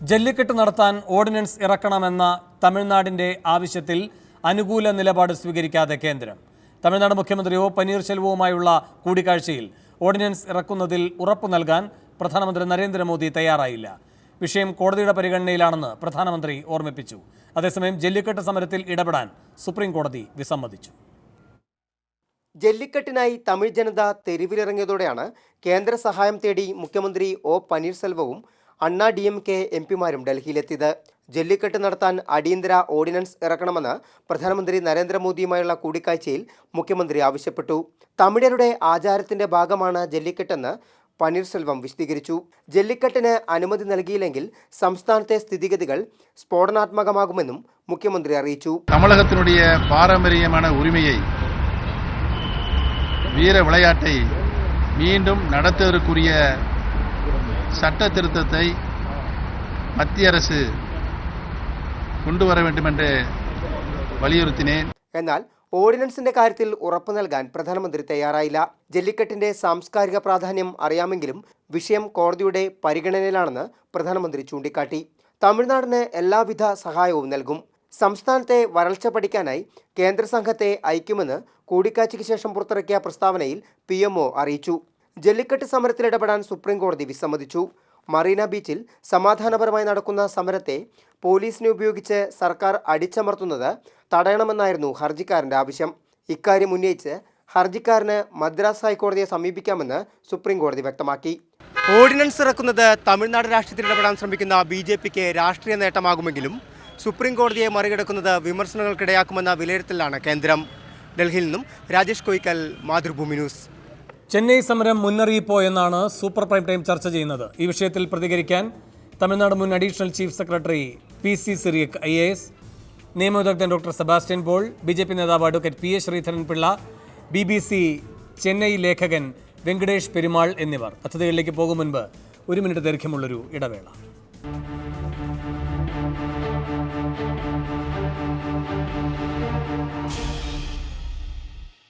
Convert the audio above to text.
ജല്ലിക്കെട്ട് നടത്താൻ ഓർഡിനൻസ് ഇറക്കണമെന്ന തമിഴ്നാടിന്റെ ആവശ്യത്തിൽ അനുകൂല നിലപാട് സ്വീകരിക്കാതെ കേന്ദ്രം. തമിഴ്നാട് മുഖ്യമന്ത്രി ഒ പനീർശെൽവവുമായുള്ള കൂടിക്കാഴ്ചയിൽ ഓർഡിനൻസ് ഇറക്കുന്നതിൽ ഉറപ്പു നൽകാൻ പ്രധാനമന്ത്രി നരേന്ദ്രമോദി തയ്യാറായില്ല. വിഷയം കോടതിയുടെ പരിഗണനയിലാണെന്ന് പ്രധാനമന്ത്രി ഓർമ്മിപ്പിച്ചു. അതേസമയം ജല്ലിക്കെട്ട് സമരത്തിൽ ഇടപെടാൻ സുപ്രീം കോടതി വിസമ്മതിച്ചു. ജല്ലിക്കെട്ടിനായി തമിഴ് ജനത തെരുവിലിറങ്ങിയതോടെയാണ് കേന്ദ്ര സഹായം തേടി മുഖ്യമന്ത്രി ഒ പനീർശെൽവവും അണ്ണാ DMK MPമാരും ഡൽഹിയിലെത്തിയത്. ജല്ലിക്കെട്ട് നടത്താൻ അടിയന്തര ഓർഡിനൻസ് ഇറക്കണമെന്ന് പ്രധാനമന്ത്രി നരേന്ദ്രമോദിയുമായുള്ള കൂടിക്കാഴ്ചയിൽ മുഖ്യമന്ത്രി ആവശ്യപ്പെട്ടു. തമിഴരുടെ ആചാരത്തിന്റെ ഭാഗമാണ് ജല്ലിക്കെട്ടെന്ന് പനീർശെൽവം വിശദീകരിച്ചു. ജല്ലിക്കെട്ടിന് അനുമതി നൽകിയില്ലെങ്കിൽ സംസ്ഥാനത്തെ സ്ഥിതിഗതികൾ സ്ഫോടനാത്മകമാകുമെന്നും മുഖ്യമന്ത്രി അറിയിച്ചു. தமிழகத்தினுடைய பாரம்பரியமான உரிமையை வீர விளையாட்டை மீண்டும் நடத்துவதற்குரிய சட்ட திருத்தத்தை மத்திய அரசு கொண்டு வர வேண்டும் என்று வலியுறுத்தினேன். എന്നാൽ ഓർഡിനൻസിന്റെ കാര്യത്തിൽ ഉറപ്പു നൽകാൻ പ്രധാനമന്ത്രി തയ്യാറായില്ല. ജല്ലിക്കെട്ടിന്റെ സാംസ്കാരിക പ്രാധാന്യം അറിയാമെങ്കിലും വിഷയം കോടതിയുടെ പരിഗണനയിലാണെന്ന് പ്രധാനമന്ത്രി ചൂണ്ടിക്കാട്ടി. തമിഴ്നാടിന് എല്ലാവിധ സഹായവും നൽകും. സംസ്ഥാനത്തെ വരൾച്ച പഠിക്കാനായി കേന്ദ്ര സംഘത്തെ അയക്കുമെന്ന് കൂടിക്കാഴ്ചയ്ക്ക് ശേഷം പുറത്തിറക്കിയ പ്രസ്താവനയിൽ PMO അറിയിച്ചു. ജല്ലിക്കെട്ട് സമരത്തിൽ ഇടപെടാൻ സുപ്രീം കോടതി വിസമ്മതിച്ചു. മറീന ബീച്ചിൽ സമാധാനപരമായി നടക്കുന്ന സമരത്തെ പോലീസിനെ ഉപയോഗിച്ച് സർക്കാർ അടിച്ചമർത്തുന്നത് തടയണമെന്നായിരുന്നു ഹർജിക്കാരന്റെ ആവശ്യം. ഇക്കാര്യം ഉന്നയിച്ച് ഹർജിക്കാരന് മദ്രാസ് ഹൈക്കോടതിയെ സമീപിക്കാമെന്ന് സുപ്രീം കോടതി വ്യക്തമാക്കി. ഓർഡിനൻസ് ഇറക്കുന്നത് തമിഴ്നാട് രാഷ്ട്രീയത്തിൽ ഇടപെടാൻ ശ്രമിക്കുന്ന BJPക്ക് രാഷ്ട്രീയ നേട്ടമാകുമെങ്കിലും സുപ്രീം കോടതിയെ മറികടക്കുന്നത് വിമർശനങ്ങൾക്കിടയാക്കുമെന്ന വിലയിരുത്തലാണ് കേന്ദ്രം. ഡൽഹിയിൽ നിന്നും രാജേഷ് കോയിക്കൽ, മാതൃഭൂമി ന്യൂസ്. ചെന്നൈ സമരം മുന്നറിയിപ്പോ എന്നാണ് സൂപ്പർ പ്രൈം ടൈം ചർച്ച ചെയ്യുന്നത്. ഈ വിഷയത്തിൽ പ്രതികരിക്കാൻ തമിഴ്നാട് മുൻ additional chief secretary PC Cyriac IAS, നിയമവിദഗ്ധൻ ഡോക്ടർ സെബാസ്റ്റ്യൻ പോൾ, BJP നേതാവ് advocate PA Sreedharan Pillai, BBC Chennai ലേഖകൻ വെങ്കടേഷ് പെരുമാൾ എന്നിവർ. അതിഥികളിലേക്ക് പോകും മുൻപ് 1 മിനിറ്റ് ദൈർഘ്യമുള്ളൊരു ഇടവേള.